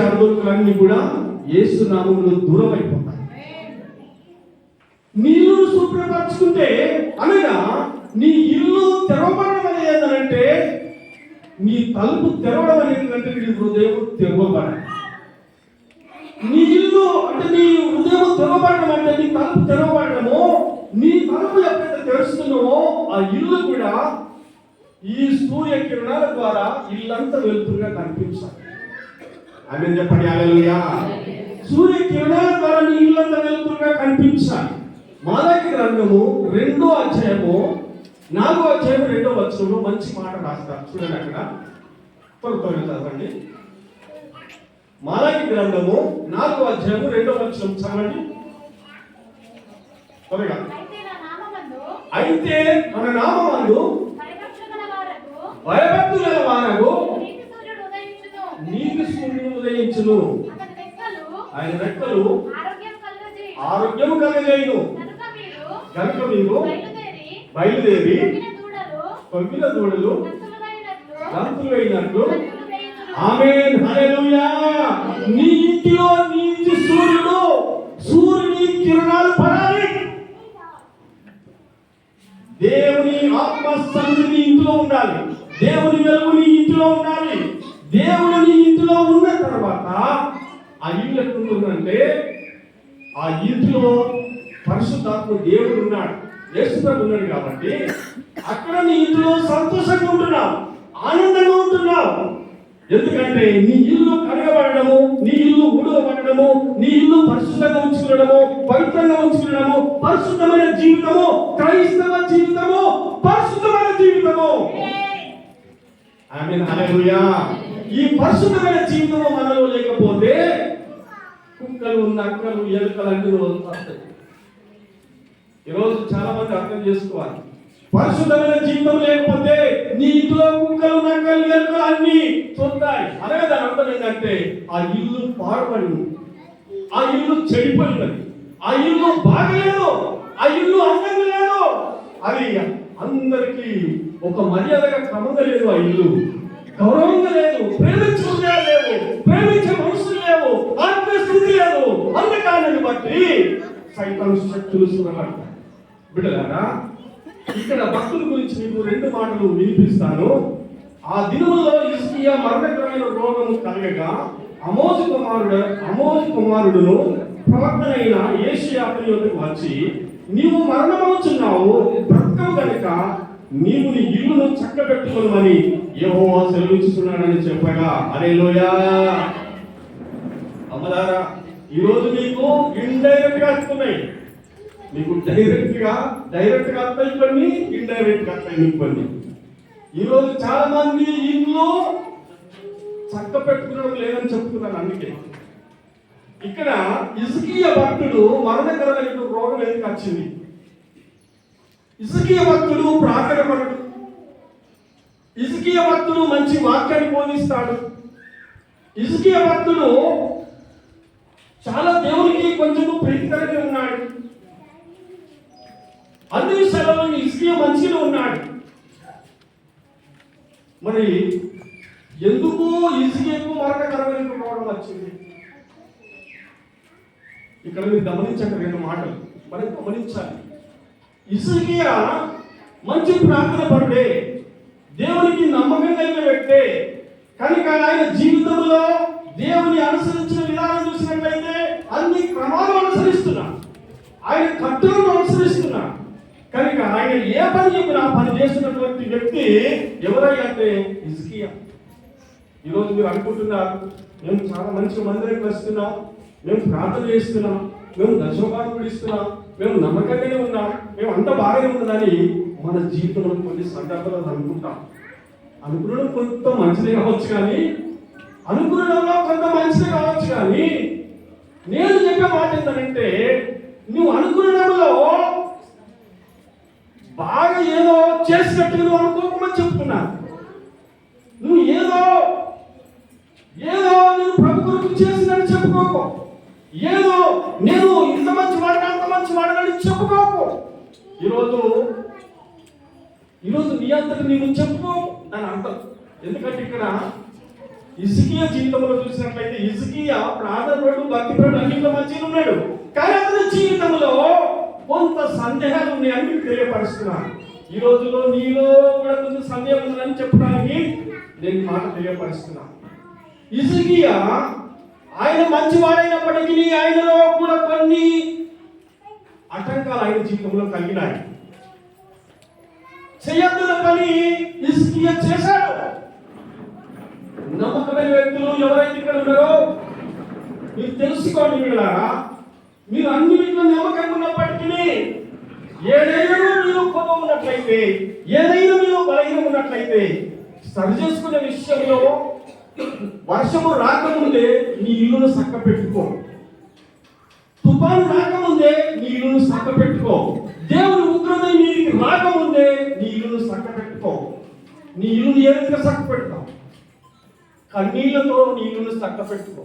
అనుభూతులన్నీ కూడా యేసు నామములో దూరం అయిపోతాయి. నీ ఇల్లు శుభ్రపరచుకుంటే అనగా నీ ఇల్లు తెరవబడడం అనేది ఏంటంటే నీ తలుపు తెరవడం అనేది అంటే నీ హృదయం తెరవబడాలి. నీ ఇల్లు అంటే నీ హృదయం తెరవబడడం అంటే నీ తలుపు తెరవబడము. నీ తలుపు ఎప్పుడైతే తెరుస్తున్నావో ఆ ఇల్లు కూడా ఈ సూర్య కిరణాల ద్వారా ఇల్లంతా వెలుతురుగా కనిపించాలి. ఆమేన్ చెప్పండి హల్లెలూయా. సూర్య కిరణాల ద్వారా నీ ఇల్లంతా వెలుతురుగా కనిపించాలి. మలాకి గ్రంథము 2వ అధ్యాయము 4వ అధ్యాయం 2వ వచనంలో మంచి మాట రాస్తారు. చూడండి అక్కడ త్వరగా చదవండి. మలాకి గ్రంథము 4వ అధ్యాయము 2వ వచనం చదవండి త్వరగా. అయితే మన నామమందు భయభక్తుల వారగు నీతి సూర్యుడు ఉదయించును. ఆయన రెక్కలు ఆరోగ్యం కలగజేయును. కనుక మీరు బయలుదేరి కొమ్మిన దూడలు గంతులు అయినట్లు. ఆమేన్ హల్లెలూయా. నీ ఇంటిలో నీతి సూర్యుని కిరణాలు పడాలి. దేవుని ఆత్మ సన్నిధి ఇంట్లో ఉండాలి. దేవుని వెలుగు నీ ఇంట్లో ఉండాలి. దేవుడు నీ ఇంట్లో ఉన్న తర్వాత ఆ ఇల్లు ఎట్లుంటుందంటే ఆ ఇంట్లో పరిశుద్ధాత్మ దేవుడు ఉన్నాడు, యేసుప్రభు ఉన్నాడు. కాబట్టి అక్కడ నీ ఇంట్లో సంతోషంగా ఉంటున్నావు, ఆనందంగా ఉంటున్నావు. ఎందుకంటే నీ ఇల్లు కడగబడము, నీ ఇల్లు ఊడవబడము, నీ ఇల్లు పరిశుద్ధంగా ఉంచుకోవడము, పవిత్రంగా ఉంచుకోవడము, పరిశుద్ధమైన జీవితము, క్రైస్తవ జీవితము, పరిశుద్ధమైన జీవితము. ఆమేన్ హల్లెలూయా. ఈ పరిశుద్ధమైన జీవితము మనలో లేకపోతే కుక్కలు, నక్కలు, ఎలుకలు అన్ని వస్తాయి. ఈరోజు చాలా మంది అర్థం చేసుకోవాలి. పరిశుద్ధమైన జీవితం లేకపోతే నీ ఇంట్లో కుక్కలు, నక్కలు, ఎలుకలు అన్ని చూస్తాయి. అనగా దాని అర్థం ఏంటంటే ఆ ఇల్లు పాడుపడి, ఆ ఇల్లు చెడిపోయినది, ఆ ఇల్లు బాగలేదు, ఆ ఇల్లు అందంగా లేదు, అది అందరికీ ఒక మర్యాదగా క్రమంగా లేదు, ఆ ఇల్లు గౌరవంగా లేదు, ప్రేమించే హృదయాలు లేవు, ప్రేమించే మనుషులు లేవు, ఆత్మీయ స్థితి లేదు. అందుకాన్ని బట్టి సైతాను శక్తులు సురపడతాయి. బిడ్డలారా, ఇక్కడ భక్తుల గురించి మీకు 2 మాటలు వినిపిస్తాను. ఆ దినములో హిజ్కియా మరణకరమైన రోగము కలగగా ఆమోజు కుమారుడును ప్రవక్తనైన యేషయా అతని యొద్దకు వచ్చి, నీవు మరణమవుచున్నావు, బ్రతకవు గనుక నీవు నీ ఇల్లును చక్కబెట్టుకొనుమని యెహోవా సెలవిస్తున్నాడని చెప్పగా. హల్లెలూయా. అమ్మలారా, ఈరోజు మీకు ఇండైరెక్ట్ గా వస్తున్నాయి. మీకు డైరెక్ట్ గా వస్తాయి కొన్ని, ఇండైరెక్ట్ గా వస్తాయి మీకు కొన్ని. ఈరోజు చాలా మంది ఇల్లు చక్క పెట్టుకోవడం లేదని చెప్తున్నాను. అందుకే ఇక్కడ హిజ్కియా భక్తుడు మరణకరమైన రోగం ఎందుకు వచ్చింది? హిజ్కియా భక్తుడు ప్రార్థనపరుడు, హిజ్కియా భక్తుడు మంచి వాక్యాన్ని బోధిస్తాడు, హిజ్కియా భక్తుడు చాలా దేవునికి కొంచెం ప్రీతికరంగా ఉన్నాడు. అన్ని విషయాలలో హిజ్కియా మంచిగా ఉన్నాడు. మరి ఎందుకు హిజ్కియాకు మరణకరమైన రోగం వచ్చింది? ఇక్కడ మీరు గమనించండి 2 మాటలు మరి గమనించాలి. హిజ్కియా మంచి ప్రార్థన పరుడే, దేవునికి నమ్మకం కలిగిన వ్యక్తే. కనుక ఆయన జీవితంలో దేవుని అనుసరించిన విధానం చూసినట్లయితే అన్ని క్రమాలు అనుసరిస్తున్నా, ఆయన కట్టులను అనుసరిస్తున్నా. కనుక ఆయన ఏ పని చెప్పినా పని చేస్తున్నటువంటి వ్యక్తి ఎవరైనా అంటే హిజ్కియా. ఈరోజు మీరు అనుకుంటున్నారు, మేము చాలా మంచి మందిరానికి వస్తున్నాం, మేము ప్రార్థన చేస్తున్నాం, మేము దశోభాగం ఇస్తున్నాం, మేము నమ్మకంగానే ఉన్నాం, మేము అంత బాగానే ఉన్నదని మన జీవితంలో కొన్ని సందర్భాలు అనుకుంటాం. అనుకునడం కొంత మంచిదే కావచ్చు కానీ, అనుకునడంలో కొంత మంచిదే కావచ్చు కానీ, నేను చెప్పే మాట ఏంటంటే నువ్వు అనుకునడంలో బాగా ఏదో చేసినట్టు నువ్వు అనుకోకమని చెప్తున్నా. నువ్వు ఏదో నేను ప్రభు కొరకు చేసినట్టు చెప్పుకోకు. ఏదో నేను ఇంత మంచి వాడిని అంత మంచి వాడిని చెప్పుకోకు. ఈరోజు నీ అంతటి నీవు చెప్పుకో అని అర్థం. ఎందుకంటే ఇక్కడ హిజ్కియా జీవితంలో చూసినట్లయితే హిజ్కియా ప్రార్థనపరుడు, భక్తిపరుడు, అన్నింటిలో మంచిగా ఉన్నాడు. కానీ అతని జీవితంలో కొంత సందేహాలు ఉన్నాయని మీకు తెలియపరుస్తున్నాను. ఈ రోజులో నీలో కూడా కొంచెం సందేహం ఉందని చెప్పడానికి నేను మాట తెలియపరుస్తున్నాను. హిజ్కియా ఆయన మంచివాడైనప్పటికీ ఆయనలో కూడా కొన్ని ఆటంకాలు ఆయన జీవితంలో కలిగినాయి. చేయొద్దున పని హిజ్కియా చేశాడు. నమ్మకమైన వ్యక్తులు ఎవరైతే ఇక్కడ ఉన్నారో మీరు తెలుసుకోండి. మీరు అన్ని విధంగా నమ్మకంగా ఉన్నప్పటికీ ఏదైనా మీరు కోపం ఉన్నట్లయితే, ఏదైనా మీరు బలహీనం ఉన్నట్లయితే సరి చేసుకునే విషయంలో వర్షము రాకముందే నీ ఇల్లును చక్క పెట్టుకో. తుఫాను రాకముందే నీ ఇల్లును చక్క పెట్టుకో. దేవుని ఉగ్రత నీకు రాకముందే నీ ఇల్లును చక్క పెట్టుకో. నీ ఇల్లును ఏ విధంగా చక్క పెడతావు? కన్నీళ్లతో నీ ఇల్లును చక్క పెట్టుకో.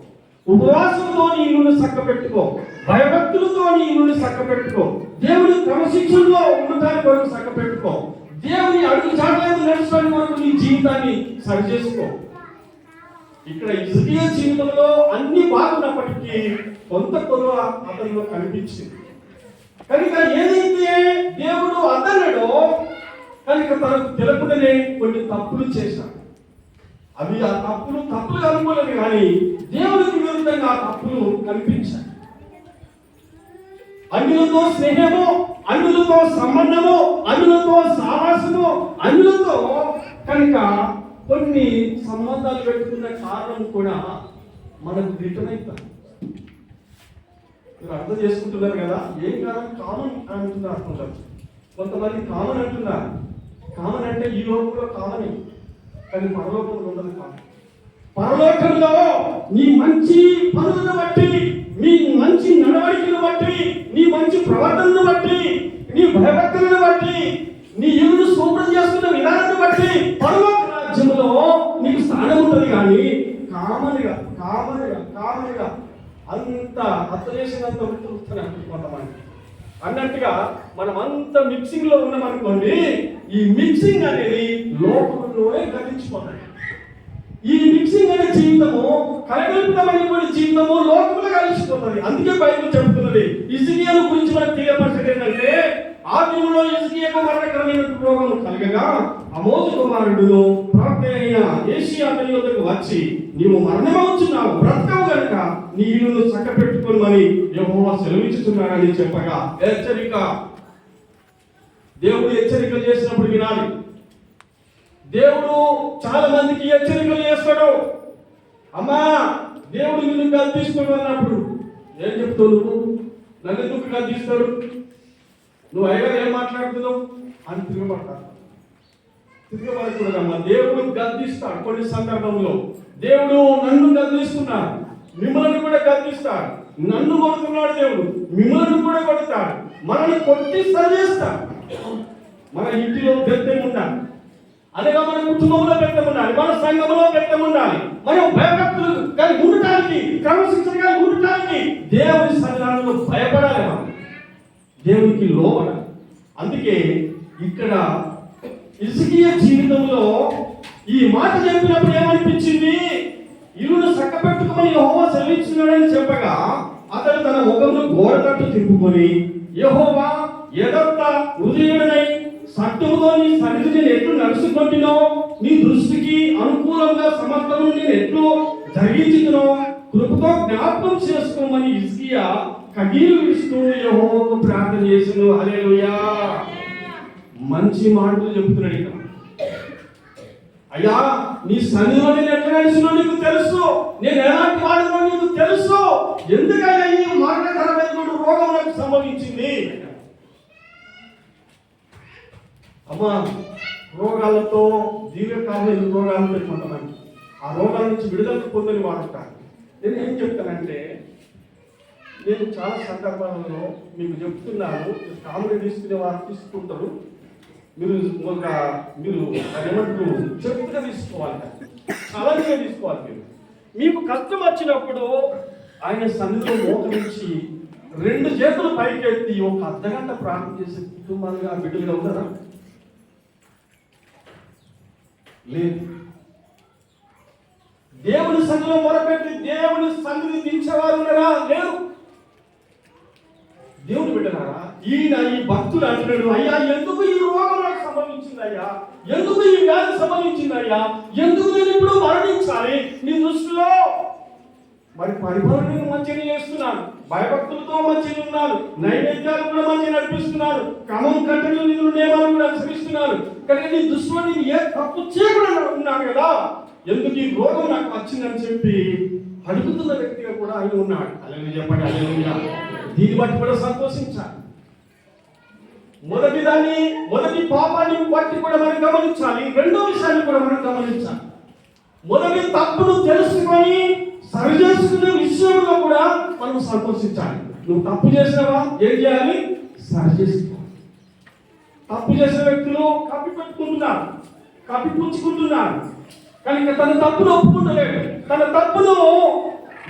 ఉపవాసంతో నీ ఇల్లును చక్క పెట్టుకో. భయభక్తులతో నీ ఇల్లును చక్క పెట్టుకో. దేవుని క్రమశిక్షణలో ఉన్నదాని కొరకు చక్క పెట్టుకో. దేవుని అడుగు జాగ్రత్త నడుచుకోవడం వరకు నీ జీవితాన్ని సరి చేసుకో. ఇక్కడ హిజ్కియా జీవితంలో అన్ని బాగున్నప్పటికీ కొంత కొరవ అతనిలో కనిపించింది. కనుక ఏదైతే దేవుడు అతనడో కనుక తనకు తెలపడనే కొన్ని తప్పులు చేశాడు. అవి ఆ తప్పులు అనుకోలేదు, కానీ దేవునికి విరుద్ధంగా ఆ తప్పులు కనిపించాయి. అన్యులతో స్నేహము, అన్యులతో సంబంధము, అన్యులతో సావాసము, అన్యులతో కనుక కొన్ని సంబంధాలు పెట్టుకున్న కారణం కూడా మనకు రిటర్న్ అవుతాం. మీరు అర్థం చేసుకుంటున్నారు కదా? ఏం కారణం? కామన్ అంటున్నారు అనుకుంటారు. కొంతమంది కామన్ అంటున్నారు. కామన్ అంటే ఈ లోకంలో కామన్, కానీ పరలోకంలో ఉండదు. కామన్ పరలోకంలో నీ మంచి పనులను బట్టి, నీ మంచి నడవడికను బట్టి, నీ మంచి ప్రవర్తనను బట్టి, నీ భయభక్తులను బట్టి, నీ ఇల్లును శుభ్రం చేసుకున్న విధానాన్ని బట్టి పరలోక రాజ్యంలో నీకు స్థానం ఉంటుంది. కానీ కామన్గా అంత అర్థం కొంతమంది అన్నట్టుగా మనం అంత మిక్సింగ్ లో ఉన్నాం అనుకోండి. ఈ మిక్సింగ్ అనేది లోకంలోనే గతించిపోతాయి. ఈ మిక్సింగ్ అనే జీవితము, కలగలుపుతామనేటువంటి జీవితము లోకంలో కలిసిపోతుంది. అందుకే బైబిల్ చెబుతున్నది హిజ్కియా గురించి మనకు తెలియపరిచేది ఏంటంటే, ఆదిలో హిజ్కియాకు మరణకరమైన రోగం కలగగా ఆమోజు కుమారుడును ప్రవక్త అయిన యేషయా అతని వద్దకు వచ్చి, నీవు మరణమవుతున్నావు, బ్రతకవు గనుక నీ ఇల్లును చక్కపెట్టుకోమని యెహోవా సెలవిస్తున్నాడని చెప్పగా, హెచ్చరిక. దేవుడు హెచ్చరికలు చేసినప్పుడు వినాలి. దేవుడు చాలా మందికి హెచ్చరికలు చేస్తాడు. అమ్మా, దేవుడు నిన్ను గద్దిస్తాడు అన్నప్పుడు ఏం చెప్తావు? నువ్వు నన్ను ఎందుకు గద్దిస్తాడు? నువ్వు అయ్యగారు ఏం మాట్లాడుతున్నావు అని తిరగబడకూడదమ్మా. దేవుడు గద్దిస్తాడు. కొన్ని సందర్భంలో దేవుడు నన్ను గద్దిస్తున్నాడు, మిమ్మల్ని కూడా గద్దిస్తాడు. నన్ను కొడుతున్నాడు దేవుడు, మిమ్మల్ని కూడా కొడతాడు. మనల్ని కొట్టి సరి చేస్తాడు. మన ఇంటిలో బెత్తం ఉండాలి, అనగా మన కుటుంబంలో బెత్తం ఉండాలి, మన సంఘంలో బెత్తం ఉండాలి. మనం భయభక్తులు కానీ ఉండటానికి, క్రమశిక్షణగా ఉండటానికి దేవుని సన్నిధానంలో భయపడాలి. మనం దేవునికి లోబడాలి. అందుకే ఇక్కడ హిజ్కియా జీవితంలో ఈ మాట చెప్పినప్పుడు ఏమనిపించింది? ఇల్లును చక్కబెట్టుకోమని యెహోవా సెలవిస్తున్నాడని చెప్పగా అతడు తన ముఖమును గోడ తట్టు తిప్పుకొని, యెహోవా యథార్థ హృదయుడనై సత్యముతో నీ సన్నిధిని నేను ఎట్లు నడుచుకుంటునో, నీ దృష్టికి అనుకూలంగా సమస్తము నేను ఎట్లు జరిగించుతునో కృపతో జ్ఞాపకం చేసుకోమని హిజ్కియా కన్నీరు విడుస్తూ యెహోవాకు ప్రార్థన చేసిను. హల్లెలూయా. మంచి మాటలు చెప్తున్నాడు ఇక్కడ. అయ్యా, నీ సన్నిధిలో నేను ఎట్లా నడిచినో నీకు తెలుసు, నేను ఎలాంటి వాడినో నీకు తెలుసు. ఎందుకయ్యా ఈ మరణకరమైన రోగం నాకు సంభవించింది? అమ్మా, రోగాలతో దీర్ఘకాలమైన రోగాలతో కొంతమంది ఆ రోగాల నుంచి విడుదల పొందని వాడుతారు. నేను ఏం చెప్తానంటే, నేను చాలా సందర్భాలలో మీకు చెప్తున్నాను. కామెడీ తీసుకునే వారు తీసుకుంటారు, మీరు అదేమంటారు చెప్పుగా తీసుకోవాలి, ఛాలెంజ్గా తీసుకోవాలి. మీకు కష్టం వచ్చినప్పుడు ఆయన సన్నిధిలో మోకరించి 2 చేతులు పైకెత్తి ఒక అర్ధగంట ప్రార్థన చేసే కుటుంబాలుగా బిడ్డలుగా ఉన్నారా? లేదు. దేవుని సన్నిధిలో మొరపెట్టి దేవుని సన్నిధి దించేవారు ఉన్నారా? లేరు. దేవుడు బిడ్డలారా, ఈయన ఈ భక్తుడు అంటున్నాడు, అయ్యా ఎందుకు ఈ రోగం నాకు సంభవించిందయ్యా, ఎందుకు ఈ వ్యాధి సంభవించిందయ్యా, ఎందుకు నేను ఇప్పుడు మరణించాలి? నీ దృష్టిలో మరి పరిపాలన మంచిగా చేస్తున్నాను, భయభక్తులతో మంచిగా ఉన్నాను, నైవేద్యాలు కూడా మంచిగా నడిపిస్తున్నాను, క్రమం కట్టలు నిన్ను నియమాలు కూడా అనుసరిస్తున్నాను, కానీ నీ దృష్టిలో నేను ఏ తప్పు చేయకుండా ఉన్నాను కదా, ఎందుకు ఈ రోగం నాకు వచ్చిందని చెప్పి అడుగుతున్న వ్యక్తిగా కూడా ఆయన ఉన్నాడు. అలాగే చెప్పండి, హల్లెలూయా. దీన్ని బట్టి కూడా సంతోషించాలి. మొదటి పాపాన్ని బట్టి కూడా మనం గమనించాలి. రెండో విషయాన్ని కూడా మనం గమనించాలి. మొదటి తప్పును తెలుసుకొని సరి చేసుకునే విషయంలో కూడా మనం సంతోషించాలి. నువ్వు తప్పు చేసినావా, ఏం చేయాలి? సరి చేసుకోవాలి. తప్పు చేసిన వ్యక్తులు కప్పిపుచ్చుకుంటున్నారు, కానీ తన తప్పును ఒప్పుకుంటలేడు. తన తప్పును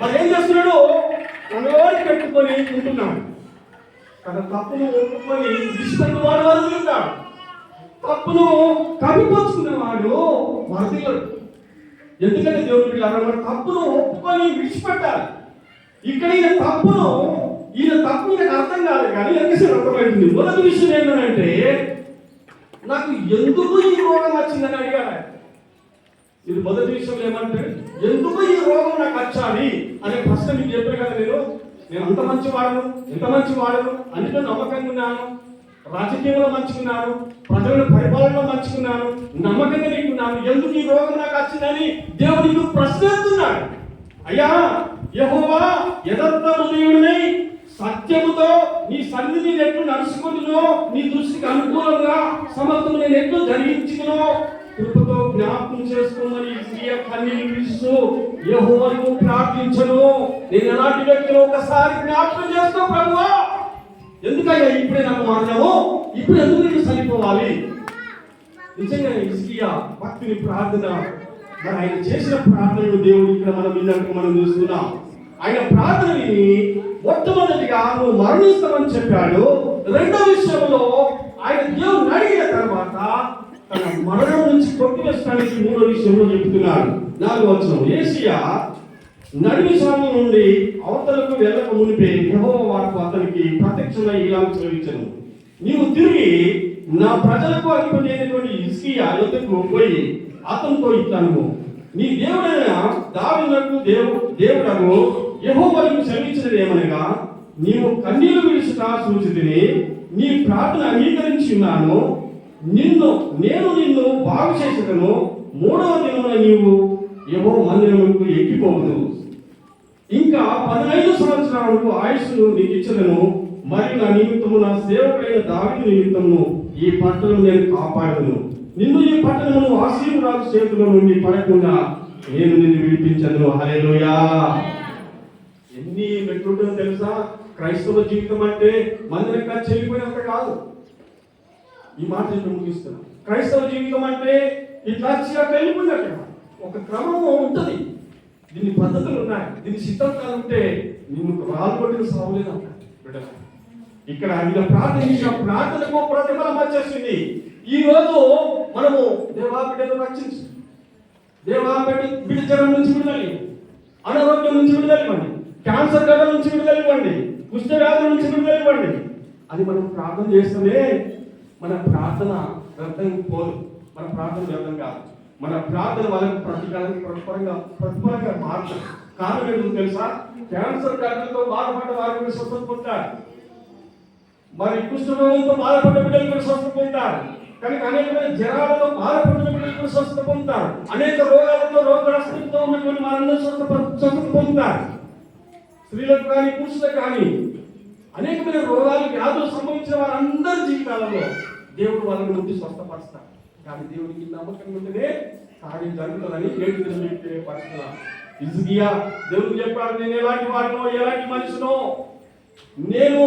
మరి ఏం చేస్తున్నాడు? మనలోని పెట్టుకొని ఉంటున్నాడు. తన తప్పును ఒప్పుకొని విడిచిపెట్టిన వాడు వరదిల్లుతాడు, తప్పును కప్పిపుచ్చుకునేవాడు వరదిల్లడు. ఎందుకంటే దేవుడు పిల్లలు మన తప్పును ఒప్పుకొని విడిచిపెట్టాలి. ఇక్కడ ఈయన తప్పు ఈయనకు అర్థం కాదు, కానీ ఎందుకు అర్థమైంది. మొదటి విషయం ఏంటంటే, నాకు ఎందుకు ఈ రోగం వచ్చిందని అడిగాడు. ఇది మొదటి విషయం. ఏమంటే, ఎందుకు ఈ రోగం నాకు వచ్చాలి అనే ప్రశ్న మీకు చెప్పాను కదా. నేను అంత మంచివాడను, ఎంత మంచివాడను, అన్నిలో నమ్మకంగా ఉన్నాను, రాజకీయంలో మంచుకున్నాను, ప్రజల పరిపాలనలో మంచుకున్నాను, నమ్మకంగా నీకున్నాను, ఎందుకు ఈ రోగం నాకు వచ్చిందని దేవుడు నీకు ప్రశ్నిస్తున్నాడు. అయ్యా యెహోవా, యథార్థ హృదయుడినై సత్యముతో నీ సన్నిధి ఎట్లు నడుచుకుంటునో, నీ దృష్టికి అనుకూలంగా సమర్థం నేను ఎట్లు జరిగించుకునో కృపతో జ్ఞాపకం చేసుకోమని స్త్రీయ కన్నీరు విడుస్తూ యెహోవాను ప్రార్థించను. నేను ఎలాంటి వ్యక్తిలో ఒకసారి జ్ఞాపకం చేస్తా ప్రభువా, ఎందుకయ్యా ఇప్పుడే నాకు మారినావు, ఇప్పుడు ఎందుకు నేను చనిపోవాలి? నిజంగా హిజ్కియా భక్తుని ప్రార్థన, మరి ఆయన చేసిన ప్రార్థనలు దేవుడు ఇక్కడ మనం చూస్తున్నాం. ఆయన ప్రార్థనని మొట్టమొదటిగా నువ్వు మరణిస్తామని చెప్పాడు. రెండో విషయంలో ఆయన దేవుడు అడిగిన తర్వాత తన మరణం నుంచి కొట్టివేయడానికి మూడో విషయంలో చెప్తున్నాడు. 4వ వచనం, యేషయా నడిమి స్వామి నుండి అవతలకు వెళ్ళక మునిపే యెహోవా వాక్కు అతనికి ప్రత్యక్షమై ఇలాగ సెలవిచ్చెను, నీవు తిరిగి నా ప్రజలకు అధిపతి అయినటువంటి హిజ్కియా యొద్దకు పోయి అతనితో ఇట్లను, నీ దేవుడైన దావీదుకు దేవుడకు యెహోవా నీకు సెలవిచ్చినది ఏమనగా, నీవు కన్నీళ్లు విడుచుట చూచితిని, నీ ప్రార్థన అంగీకరించి ఉన్నాను, నేను నిన్ను బాగు చేసేదను, 3వ దినమున నీవు యెహోవా మందిరముకు ఎక్కిపోవదు, ఇంకా 15 సంవత్సరాలకు ఆయుష్ను నీకు ఇచ్చదను, మరియు నా నిమిత్తము నా సేవకుడైన దావీదు నిమిత్తము ఈ పట్టణం నేను కాపాడను, నిన్ను ఈ పట్టణమును ఆశీర్వాద చేతుల నుండి పడకుండా నేను నిన్ను విడిపించను. హల్లెలూయా. ఎన్ని మెట్లుంటుందో తెలుసా? క్రైస్తవ జీవితం అంటే మందిరంగా చెల్లిపోయినంత కాదు. ఈ మాట నేను ముగిస్తున్నాను. క్రైస్తవ జీవితం అంటే ఇట్లా వెళ్ళిపోయినట్టు ఒక క్రమము ఉంటుంది, దీని పద్ధతులు ఉన్నాయి, దీని సిద్ధాంతాలు ఉంటే నిన్ను రాళ్ళు కొట్టిన సాగులేదు అంటారు. ఇక్కడ ఇలా ప్రార్థన ప్రార్థనకు ప్రతిఫలం వచ్చేసింది. ఈ రోజు మనము దేవా బిడ్డను రక్షించు, దేవా బిడ్డ జ్వరం నుంచి విడుదల, అనారోగ్యం నుంచి విడుదల ఇవ్వండి, క్యాన్సర్ గడ్డ నుంచి విడుదల ఇవ్వండి, కుష్ఠవ్యాధుల నుంచి విడుదల ఇవ్వండి అని మనం ప్రార్థన చేస్తేనే మన ప్రార్థన వ్యర్థం పోదు, మన ప్రార్థన వ్యర్థం కాదు. మన ప్రార్థన వాళ్ళకి ప్రతిఫలంగా మారుతుంది. కారణం ఏంటో తెలుసా? క్యాన్సర్ గడ్డలతో బాధపడ్డ వారు కూడా స్వస్థత పొందుతారు, మరి కుష్ఠరోగంతో బాధపడ్డ బిడ్డలు కూడా స్వస్థత పొందుతారు, కానీ అనేకమైన జ్వరాలతో బాధపడిన బిడ్డలు కూడా స్వస్థత పొందుతారు, అనేక రోగాలతో రోగగ్రస్తులతో ఉన్నటువంటి వారందరూ స్వస్థత పొందుతారు. స్త్రీలకు కానీ పురుషులకు కానీ అనేకమైన రోగాలు వ్యాధులు సంభవించిన వారందరి జీవితాలలో దేవుడు వాళ్ళని ముందు స్వస్థపరుస్తారు. కానీ దేవుడికి నమ్మకం ఉంటేనే కార్యం జరుగుతుందని 7 దినం తెలియపరుస్తున్నా. హిజ్కియా దేవుడు చెప్పాడు, నేను ఎలాంటి వాడినో ఎలాంటి మనిషినో, నేను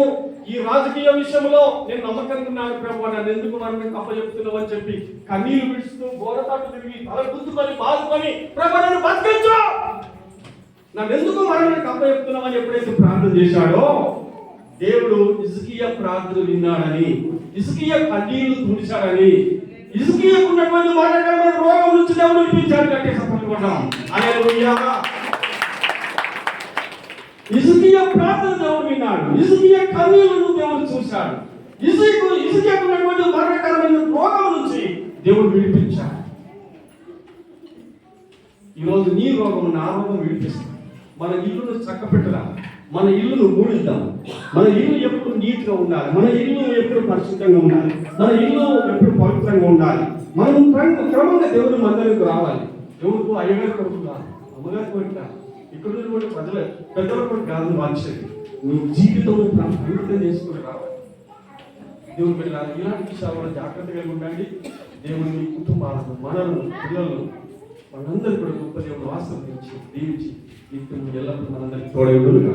ఈ రాజకీయ విషయంలో నేను నమ్మకంగా ఉన్నాను ప్రభు, నన్ను ఎందుకు మనం అప్పచెప్తున్నావు అని చెప్పి కన్నీరు విడుస్తూ గోడతాటు తిరిగి తల గుద్దుకొని బాదుకొని ప్రభు నన్ను బతికించు, నన్ను ఎందుకు మరణానికి అప్పచెప్తున్నావు అని ఎప్పుడైతే ప్రార్థన చేశాడో దేవుడు హిజ్కియా ప్రార్థన విన్నాడని, హిజ్కియా కన్నీళ్లు తుడిచాడని హిజ్కియాకున్నటువంటి మరణకరమైన రోగం నుంచి దేవుడు విడిపించాడు. గట్టిగా చప్పట్లు కొడదాం. హల్లెలూయా. హిజ్కియా ప్రార్థన దేవుడు విన్నాడు. హిజ్కియా కన్నీళ్లను దేవుడు చూశాడు. హిజ్కియాకున్నటువంటి మరణకరమైన రోగం నుంచి దేవుడు విడిపించాడు. ఈరోజు నీ రోగం నా రోగం విడిపిస్తాడు. మన ఇల్లును చక్కపెట్టరా, మన ఇల్లును మూడిద్దాం. మన ఇల్లు ఎప్పుడు నీట్గా ఉండాలి, మన ఇల్లు ఎప్పుడు పరిశుద్ధంగా ఉండాలి, మన ఇల్లు ఎప్పుడు పవిత్రంగా ఉండాలి. మనం క్రమంగా దేవుడు మందిరకు రావాలి. దేవుడు అయ్యగారి కొడుకు కాదు, అమ్మగారి కొడుకు కాదు, ఇక్కడ ఉన్నటువంటి ప్రజల పెద్దల కొడుకు కాదు. వచ్చేది నువ్వు జీవితం పరిమితం చేసుకుని రావాలి. దేవుడు వెళ్ళాలి. ఇలాంటి విషయాలు జాగ్రత్తగా ఉండండి. దేవుని మీ కుటుంబాలను, మనలను, పిల్లలను, మనందరూ కూడా గొప్ప దేవుడు ఆశీర్వదించి దీవించి నిత్యం ఎల్లప్పుడూ మనందరికీ తోడై ఉండును.